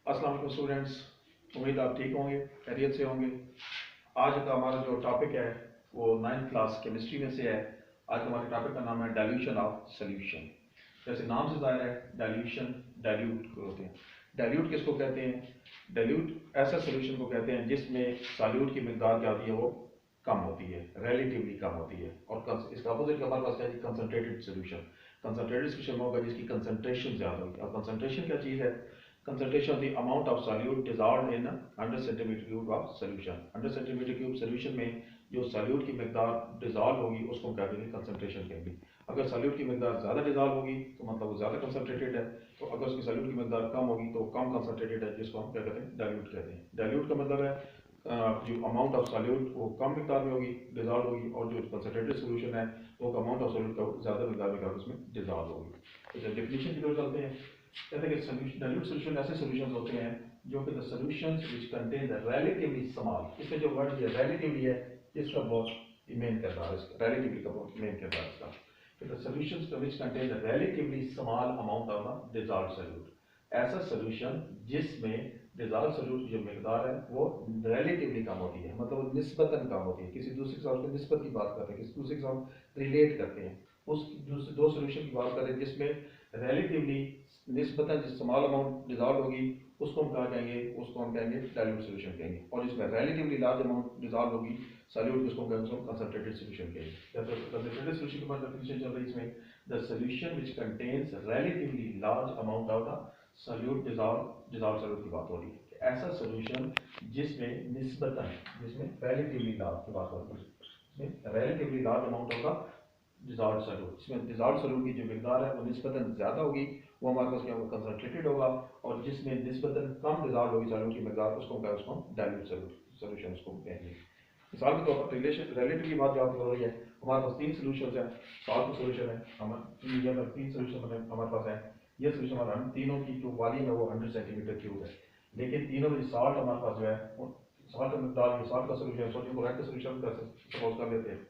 अस्सलाम वालेकुम स्टूडेंट्स, उम्मीद आप ठीक होंगे, खैरियत से होंगे। आज का हमारा जो टॉपिक है वो 9th क्लास केमिस्ट्री में से है। आज हमारे टॉपिक का नाम है डाइल्यूशन ऑफ सॉल्यूशन। जैसे नाम से ज़ाहिर है, डाइल्यूशन डाइल्यूट होते हैं। डाइल्यूट किसको कहते हैं? डाइल्यूट ऐसा सॉल्यूशन को कहते हैं जिसमें सॉल्यूट की मिकदार क्या होती है, वो कम होती है, रिलेटिवली कम होती है। और इसका अपोजिट हमारे पास है कंसनट्रेटेड सॉल्यूशन। कंसनट्रेटेड सॉल्यूशन होगा जिसकी कंसनट्रेशन ज़्यादा होगी। और कंसनट्रेशन क्या चीज़ है? Concentration of the amount of solute dissolved in 100 centimeter cube of solution। 100 centimeter cube solution में जो solute की मिकदार डिजॉल्व होगी उसको क्या कहेंगे? कंसंट्रेशन कहेंगे। अगर solute की मिकदार ज़्यादा डिजॉल्व होगी तो मतलब वो ज़्यादा कंसंट्रेटेड है, तो अगर उसकी solute की मिकदार कम होगी तो कम कंसंट्रेटेड है, जिसको हम क्या कहते हैं? डाइल्यूट कहते हैं। डाइल्यूट का मतलब है जो अमाउंट ऑफ सॉल्यूट वो कम मिकदार में होगी, डिजॉल्व होगी, और जो कंसंट्रेटेड सोल्यूशन है वो अमाउंट ऑफ सॉल्यूट का ज़्यादा मिकदार में उसमें डिजॉल्व होगी। तो जब डेफिनेशन की तरफ चलते हैं, कहते हैं कि सॉल्यूशन डाइल्यूट सॉल्यूशन ऐसे सॉल्यूशंस होते हैं जो कि the solutions which contain the relatively small, इसमें जो वर्ड है रिलेटिवली है, इसका बहुत मेन किरदार है, इसका रिलेटिवली का बहुत मेन किरदार है इसका। कि the solutions which contain the relatively small amount of the dissolved solute, ऐसा सॉल्यूशन जिसमें डिसॉल्व्ड सॉल्यूट की जो मिकदार है वो रिलेटिवली कम होती है, मतलब निस्बतन कम होती है। किसी दूसरे के साथ उसकी निस्बत की बात करते हैं, किसी दूसरे के साथ रिलेट करते हैं, उस दो सॉल्यूशन की बात करें जिसमें रिलेटिवली निस्बतन जिस स्मॉल अमाउंट डिजॉल्व होगी उसको हम क्या कहेंगे? उसको हम कहेंगे डाइल्यूट सॉल्यूशन कहेंगे। और जिसमें रिलेटिवली लार्ज अमाउंट डिजॉल्व होगी सॉल्यूट, उसको कहेंगे कंसंट्रेटेड सॉल्यूशन कहेंगे। कंसंट्रेटेड सॉल्यूशन के बाद डेफिनेशन चल रही है इसमें, the solution which contains relatively large amount of the solute dissolve solute की बात हो रही है। ऐसा सॉल्यूशन जिसमें निस्बतन, जिसमें रिलेटिवली लार्ज की बात हो रही है, जिसमें रिलेटिवली लार्ज अमाउंट होगा डिजॉल्व सॉल्यूट, इसमें डिजॉल्व सॉल्यूट की जो मिकदार है वो निस्बतन ज़्यादा होगी, वो हमारे पास क्या होगा? कंसंट्रेटेड होगा। और जिसमें निस्बतन कम डिजॉल्व होगी सॉल्यूट की मिकदार, उसको क्या, उसको डाइल्यूट सॉल्यूशन उसको कहेंगे। मिसाल के तौर पर रिलेशन रिलेटिव की बात जहाँ हो रही है, हमारे पास तीन सोल्यूशन है, सॉल्व सोल्यूशन है, हमारे तीन सोल्यूशन हमारे पास है। ये सोल्यूशन हमारा तीनों की जो वॉल्यूम है वो 100 सेंटीमीटर क्यूब है, लेकिन तीनों में सॉल्ट हमारे पास जो है, सॉल्ट का मिकदार, सॉल्ट का सोल्यूशन, सोडियम क्लोराइड का सोल्यूशन का सपोज कर लेते हैं।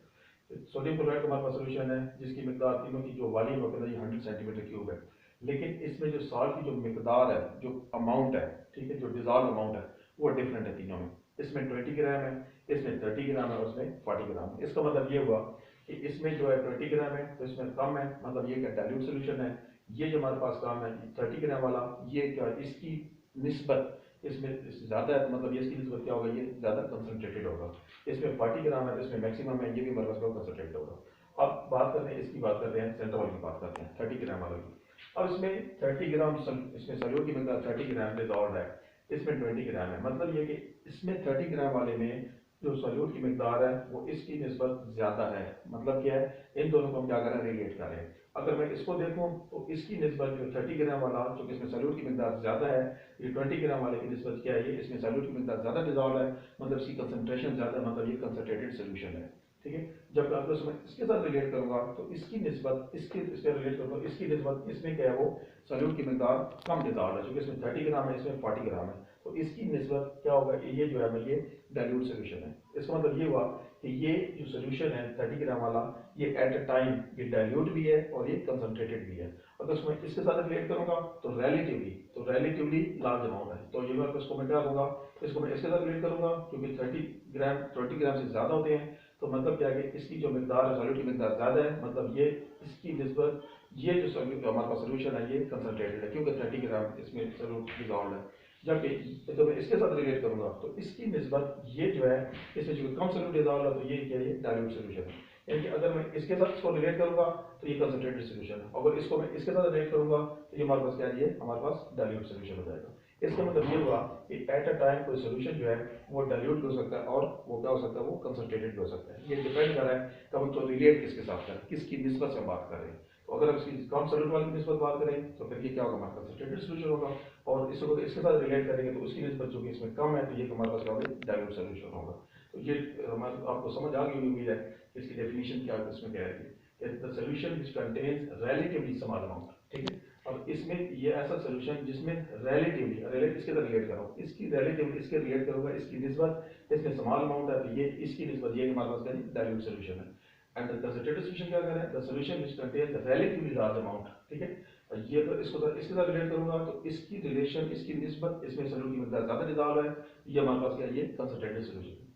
सोडियम क्लोराइड का हमारे पास सोल्यूशन है जिसकी मिकदार तीनों की जो वॉल्यूम है 100 सेंटीमीटर क्यूब है, लेकिन इसमें जो सॉल्ट की जो मिकदार है, जो अमाउंट है, ठीक है, जो डिजॉल्व अमाउंट है वो डिफरेंट है तीनों में। इसमें 20 ग्राम है, इसमें 30 ग्राम है, उसमें 40 ग्राम है। इसका मतलब ये हुआ कि इसमें जो है 20 ग्राम है तो इसमें कम है, मतलब ये क्या डाइल्यूट सोल्यूशन है। ये जो हमारे पास कम है 30 ग्राम वाला, ये क्या, इसकी निस्बत इसमें ज़्यादा है, तो मतलब ये इसकी निस्बत क्या होगा? ये ज़्यादा कंसनट्रेटेड होगा। इसमें 40 ग्राम है तो इसमें मैक्सिमम है, ये भी हमारे पास कंसनट्रेटेड होगा। अब बात करते हैं इसकी, बात करते हैं सेंटर वाली की, बात करते हैं 30 ग्राम वाले की। अब इसमें 30 ग्राम इसमें सॉल्यूट की मिकदार 30 ग्राम डिसॉल्व्ड है, इसमें 20 ग्राम है। मतलब ये कि इसमें 30 ग्राम वाले में जो सॉल्यूट की मिकदार है वो इसकी निस्बत ज़्यादा है। मतलब क्या है? इन दोनों को हम क्या करें? रिलेट करें। अगर मैं इसको देखूं तो इसकी निस्बत जो 30 ग्राम वाला, जो कि इसमें सॉल्यूट की मिकदार ज़्यादा है, ये 20 ग्राम वाले की निस्बत क्या है? ये इसमें सॉल्यूट की मिकदार ज़्यादा डिसॉल्व है, मतलब इसकी कंसंट्रेशन ज़्यादा, मतलब ये कंसंट्रेटेड सोल्यूशन है। ठीक है, जब अगर मैं इसके साथ रिलेट करूंगा तो इसकी निस्बत इससे रिलेट करूंगा, इसकी निस्बत इसमें क्या है? वो सॉल्यूट की मिकदार कम डिसॉल्व है, क्योंकि इसमें 30 ग्राम है, इसमें 40 ग्राम है, तो इसकी निस्बत क्या होगा? ये जो है ये डाइल्यूट सोल्यूशन है। इसका मतलब ये हुआ कि ये जो सोल्यूशन है 30 ग्राम वाला, ये एट अ टाइम ये डाइल्यूट भी है और ये कंसंट्रेटेड भी है। अगर मैं इसके साथ रिलेट करूंगा तो रिलेटिवली लार्ज अमाउंट है, तो ये मैं इसको मैं क्या दूंगा? इसको मैं इसके साथ रिलेट करूंगा क्योंकि 30 ग्राम 20 ग्राम से ज़्यादा होते हैं, तो मतलब क्या है कि इसकी जो मिकदार है, सॉल्यूट की मिकदार ज़्यादा है, मतलब ये इसकी निस्बत, ये जो हमारे पास सोल्यूशन है ये कंसंट्रेटेड है, क्योंकि 30 ग्राम इसमें सॉल्यूट डिसॉल्व्ड है। जबकि तो मैं इसके साथ रिलेट करूंगा तो इसकी निस्बत ये जो है, इसमें जो कम सॉल्यूट डिसॉल्व है, तो ये क्या है? ये डाइल्यूट सोल्यूशन है। यानी कि अगर मैं इसके साथ इसको रिलेट करूंगा तो ये कंसंट्रेटेड सोल्यूशन है, अगर इसको मैं इसके साथ रिलेट करूंगा तो ये हमारे पास क्या है? ये हमारे पास डाइल्यूट सोल्यूशन हो जाएगा। इसका मतलब ये हुआ कि एट अ टाइम कोई सोल्यूशन जो है वो डाइल्यूट भी हो सकता है और वो क्या हो सकता है? वो कंसंट्रेटेड भी हो सकता है। ये डिपेंड कर रहा है कि हम तो रिलेट किसके साथ करें, किसकी निस्बत से बात कर रहे हैं। तो अगर हम इसकी कम सॉल्यूट वाली की निस्बत बात करें तो फिर ये क्या होगा? हमारा कंसंट्रेटेड सोल्यूशन होगा, और इसको इसके साथ रिलेट करेंगे तो उसकी निस्बत जो कि इसमें कम है, तो ये हमारे पास क्या होगा? डाइल्यूट सोल्यूशन होगा। तो ये हमारे आपको समझ आ गई उम्मीद है। इसकी डेफिनेशन क्या है, इसमें क्या है? The solution which contains relatively small amount. ठीक है, अब इसमें ये ऐसा सॉल्यूशन जिसमें रिलेटिवली इसके साथ रिलेट करो, इसकी रिलेटिवली इसके रिलेट करूंगा, इसकी निस्बत इसमें स्मॉल अमाउंट है, तो ये इसकी निस्बत ये हमारे पास क्या? डाइल्यूट सॉल्यूशन है। एंड द कंसंट्रेटेड सॉल्यूशन क्या करें? The solution which contains relatively large amount. ठीक है, ये अगर इसके साथ रिलेट करूंगा तो इसकी रिलेशन, इसकी निस्बत, इसमें सॉल्यूट की मकदार ज़्यादा डिजॉल्व है, ये हमारे पास क्या है, ये कंसंट्रेटेड सॉल्यूशन है।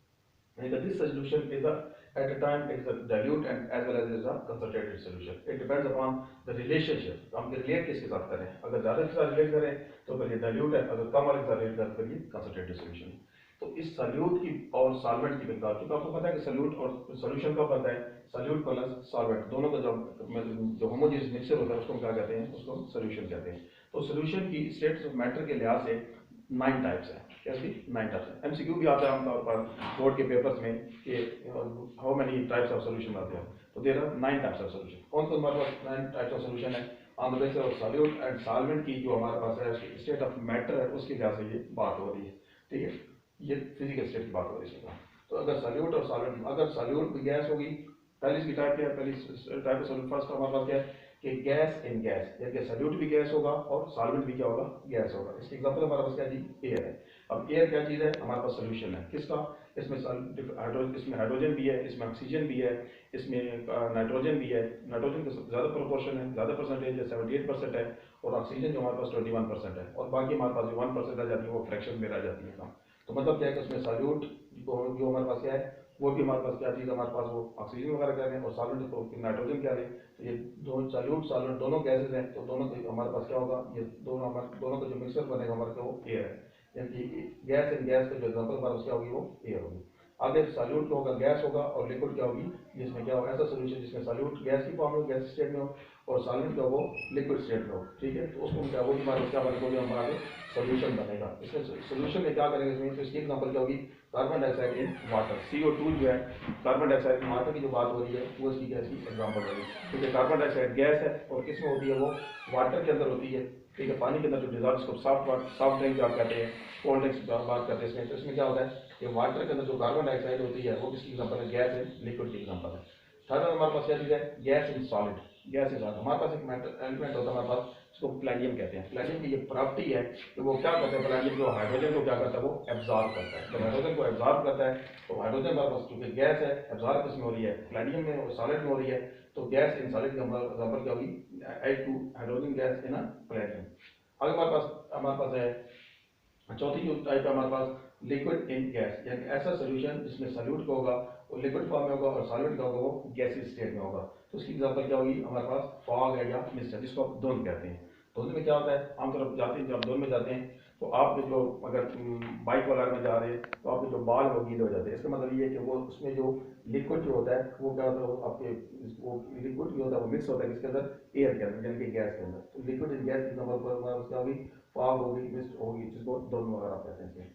This solution is at a time it is a dilute and as well as it is a concentrated solution. It depends upon the relationship. हम रिलेट किसके साथ करें, अगर ज़्यादा के साथ रिलेट करें तो फिर ये dilute है, अगर कम वाले के साथ रिलेट करें फिर ये concentrated solution है। तो इस सल्यूट की और सॉल्वेंट की मकदार, क्योंकि आपको पता है कि सल्यूट और सॉल्यूशन कब बनता है, सल्यूट प्लस सॉल्वेंट दोनों का जो होमोजेनियस मिक्सचर होता है उसको हम क्या कहते हैं, उसको सॉल्यूशन कहते हैं। तो सॉल्यूशन की स्टेट्स ऑफ मैटर के लिहाज से 9 टाइप्स है। कैसी 9 टाइप्स है। एमसीक्यू भी आता है आमतौर पर बोर्ड के पेपर्स में कि how many types of solution आते हैं, तो there are 9 types of solution. कौन कौन हमारे पास 9 टाइप्स ऑफ सॉल्यूशन है, on the basis of solute and solvent की जो हमारे पास है स्टेट ऑफ मैटर है उसके लिहाज से ये बात हो रही है, ठीक है, ये फिजिकल स्टेट की बात हो रही है। तो अगर सॉल्यूट और सॉल्वेंट, अगर सॉल्यूट भी गैस होगी, पहली इसकी टाइप क्या है, पहली टाइप ऑफ सॉल्यूट फर्स्ट हमारे पास क्या है कि गैस इन गैस, यानी सॉल्यूट भी गैस होगा और सॉल्वेंट भी क्या होगा, गैस होगा। इसकी एग्जांपल हमारे पास क्या जी, एयर है। अब एयर क्या चीज़ है, हमारे पास सॉल्यूशन है किसका, इसमें हाइड्रोजन भी है, इसमें ऑक्सीजन भी है, इसमें नाइट्रोजन भी है। नाइट्रोजन का ज़्यादा प्रोपोर्शन है, ज़्यादा परसेंटेज है, 78% है, और ऑक्सीजन जो हमारे पास 21% है, और बाकी हमारे पास जो 1% रह जाती है वो फ्रैक्शन में रह जाती है। तो मतलब क्या है कि उसमें सॉल्यूट जो हमारे पास क्या है, वो भी हमारे पास क्या चीज़ हमारे पास वो ऑक्सीजन वगैरह कह रहे हैं, और सॉल्वेंट को नाइट्रोजन कह रहे हैं। तो ये दो सॉल्यूट सॉल्वेंट दोनों गैसेज हैं, तो दोनों को हमारे पास क्या होगा, ये दोनों का जो मिक्सर बनेगा हमारे को वो एयर है, यानी गैस इन गैस का जो एग्जाम्पल हमारे पास क्या होगी, वो एयर होगी। आगे सॉल्यूट का होगा गैस होगा, और लिक्विड क्या होगी, जिसमें क्या होगा, ऐसा सोल्यूशन जिसमें सॉल्यूट गैस की फॉर्म में, गैस स्टेट में हो, और सॉल्वेंट का वो लिक्विड स्टेट में हो, ठीक है। तो उसको क्या वो हमारे क्या बनेगा, हमारा सोल्यूशन बनेगा। इसमें सोल्यूशन में क्या करेंगे इसमें, तो इसकी एग्जाम्पल क्या होगी, carbon dioxide in water, CO2 जो है, कार्बन डाइऑक्साइड इन वाटर की जो बात हो रही है वो इसकी गैस की एग्जाम्पल होगी, क्योंकि कार्बन डाइऑक्साइड गैस है और किसमें होती है, वो वाटर के अंदर होती है, ठीक है, पानी के अंदर जो डिजॉल्व, इसको सॉफ्ट ड्रिंक आप कहते हैं, कोल्ड ड्रिंक्स बात करते हैं इसमें। तो इसमें क्या होता है कि वाटर के अंदर जो कार्बन डाइऑक्साइड होती है वो किसकी एग्जाम्पल है, गैस इन लिक्विड की एग्जाम्पल है। थर्ड हमारे पास क्या चीज़ है, gas in solid. Gas in solid हमारे पास एक एलिमेंट होता है हमारे पास, इसको प्लैटिनम कहते हैं। प्लैटिनम की ये प्रॉपर्टी है कि वो क्या करता है, प्लैटिनम जो हाइड्रोजन को क्या करता है, वो एब्जॉर्ब करता है। जब हाइड्रोजन को एब्जॉर्ब करता है तो हाइड्रोजन हमारे पास चूंकि गैस है, एब्जॉर्ब किसमें हो रही है, प्लैटिनम में, और सॉलिड में हो रही है। तो गैस इन सॉलिड का एग्जांपल क्या होगी, H2 hydrogen gas in platinum. आगे हमारे पास है चौथी जो टाइप है हमारे पास, लिक्विड इन गैस, यानी ऐसा सोल्यूशन जिसमें सॉल्यूट का होगा वो लिक्विड फॉर्म में होगा, और सॉल्वेंट का होगा वो गैसीय स्टेट में होगा। तो उसकी एग्जांपल क्या होगी, हमारे पास फॉग है या मिस्ट है, जिसको आप धुंध कहते हैं। धुंध में क्या होता है, आमतौर पर जाते हैं, जब धुंध में जाते हैं तो आप जो अगर बाइक वगैरह में जा रहे हैं तो आपके जो बाल वो गीले हो जाते हैं। इसका मतलब ये है कि वो उसमें जो लिक्विड जो होता है वो क्या होता है, वो आपके वो लिक्विड जो होता है वो मिक्स होता है किसके अंदर, एयर के अंदर, यानी कि गैस के अंदर। तो लिक्विड इन गैस की नंबर पर क्या होगी, फॉग होगी, मिस्ट होगी, जिसको धुंध वगैरह कहते हैं इसमें।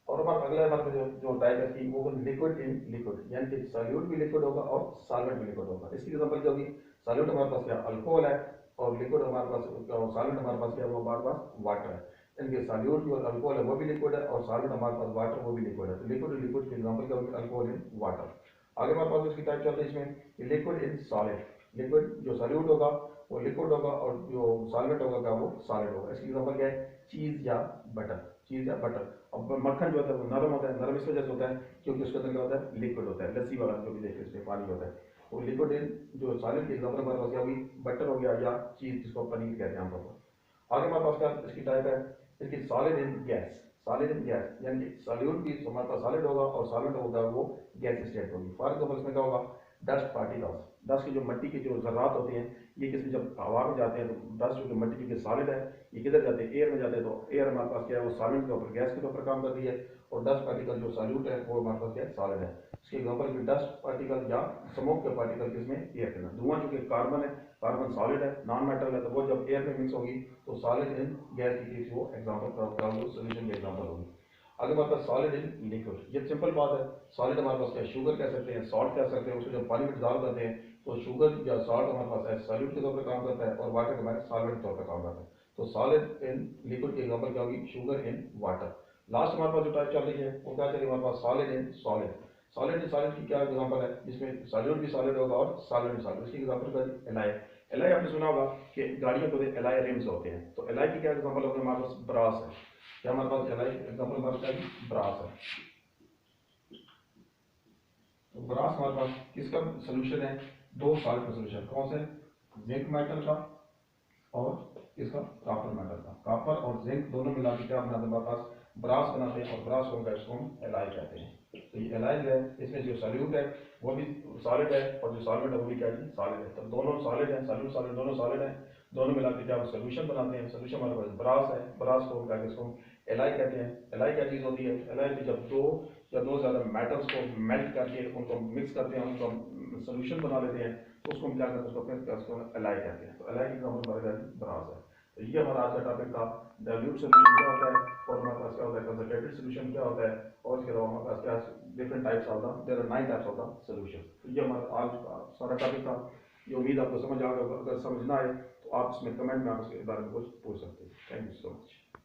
और हमारा अगला हमारे जो टाइप है इसकी, वो लिक्विड इन लिक्विड, यानी कि सॉल्यूट भी लिक्विड होगा और सॉल्वेंट भी लिक्विड होगा। इसकी एग्जांपल क्या होगी, सॉल्यूट हमारे पास क्या अल्कोहल है, और लिक्विड हमारे पास सॉल्वेंट हमारे पास क्या, वो हमारे पास वाटर है। यानी कि सॉल्यूट जो अल्कोहल है वो भी लिक्विड है, और सॉल्वेंट हमारे पास वाटर वो भी लिक्विड है। तो लिक्विड लिक्विड की एग्जांपल क्या होगी, अल्कोहल इन वाटर। आगे हमारे पास इसकी टाइप चल रही है इसमें, लिक्विड इन सॉलिड। लिक्विड जो सॉल्यूट होगा वो लिक्विड होगा, और जो सॉल्वेंट होगा वो सॉलिड होगा। इसकी एग्जांपल क्या है, चीज या बटर, चीज या बटर। अब मक्खन जो होता है वो नरम होता है, नरम इस वजह से होता है क्योंकि उसके अंदर क्या होता है, लिक्विड होता है। लस्सी वाला जो भी देखते हैं इसमें पानी होता है, वो लिक्विड इन जो सॉलिड की एग्जांपल हमारे पास क्या होगी, बटर हो गया या चीज, जिसको पनीर कहते हैं आमतौर पर। आगे हमारे पास क्या इसकी टाइप है, इसकी solid in gas. Solid in gas यानी कि सॉल्यूट भी हमारे पास सॉलिड होगा और सॉल्वेंट होगा वो गैस स्टेट होगी। फॉर एग्जाम्पल इसमें क्या होगा, डस्ट पार्टिकल्स, डस्ट की जो मिट्टी की जो जर्रात होती हैं, ये किसमें जब हवा में जाते हैं तो डस्ट जो मिट्टी की सॉलिड है ये किधर जाते हैं, एयर में जाते हैं। तो एयर हमारे पास क्या है, वो सॉलिड के ऊपर गैस के ऊपर काम कर रही है, और डस्ट पार्टिकल जो सॉल्यूट है वो हमारे पास क्या है, सॉलिड है। इसके एग्जांपल भी डस्ट पार्टिकल या स्मोक के पार्टिकल किसमें, एयर के अंदर। धुआं चूंकि कार्बन है, कार्बन सॉलिड है, नॉन मेटल है, तो वो जब एयर में मिक्स होगी तो सॉलिड इन गैस की किसी वो एग्जाम्पल सोल्यूशन की एग्जाम्पल होगी। आगे हमारे पास सॉलिड इन लिक्विड, ये सिंपल बात है। सॉलिड हमारे पास क्या, शुगर कह सकते हैं, सॉल्ट कह सकते हैं। उसको जब पानी में डिजॉल्व करते हैं तो शुगर या सॉल्ट हमारे पास सॉल्यूट के तौर पर काम करता है, और वाटर हमारे सॉल्वेंट के तौर पर काम करता है। तो सॉलिड इन लिक्विड की एग्जांपल क्या होगी, शुगर इन वाटर। लास्ट हमारे पास जो टाइप चल रही है वो क्या चल रही है हमारे पास, solid in solid. Solid in solid की क्या एग्जांपल है, जिसमें सॉल्यूट भी सॉलिड होगा और सॉलिड सॉलिड। इसकी एग्जांपल क्या है, एलाई। एलाई आपने सुना होगा कि गाड़ियों को एलाई रिम्स होते हैं। तो एलाई की क्या एग्जांपल होगा, हमारे पास ब्रास है। क्या हमारे पास एलाई एग्जांपल हमारे पास ब्रास है। तो ब्रास हमारे पास किसका सोल्यूशन है, दो सॉल्ट का सोल्यूशन, कौन से, जिंक मेटल का और इसका कॉपर मेटल था। कॉपर और जिंक दोनों मिला के क्या बनाते हैं, हमारे पास ब्रास बनाते हैं, और ब्रास को हम एलाई कहते हैं। तो ये एलाई जो है, इसमें जो सॉल्यूट है वो भी सॉलिड है, और जो सॉल्वेंट है वो भी क्या है, सॉलिड है। तो दोनों सॉलिड है, सॉल्यूट सॉलिड दोनों सॉलिड है, दोनों मिला के क्या सोल्यूशन बनाते हैं। सोल्यूशन हमारे पास ब्रास है, ब्रास को क्या इसको एलाई कहते हैं। एलाई क्या चीज़ होती है, एलाई भी जब दो या दो ज़्यादा मेटल्स को मेल्ट करके उनको मिक्स करते हैं, उनको सोल्यूशन बना लेते हैं, तो उसको हम क्या करते हैं, उसको एलाई कहते हैं। तो एलाई की एग्जाम्पल हमारे ब्रास है। तो ये हमारा आज का टॉपिक था, डाइल्यूट सोल्यूशन क्या होता है, और हमारे पास क्या होता है, कंसंट्रेटेड सोल्यूशन क्या होता है, और इसके अलावा हमारे पास क्या different types of the, there are 9 types of the solution. तो ये हमारा आज का सारा टॉपिक था। ये उम्मीद आपको समझ आ गया होगा। अगर समझ ना आए तो आप इसमें कमेंट में आप इसके बारे में कुछ पूछ सकते हैं। Thank you so much.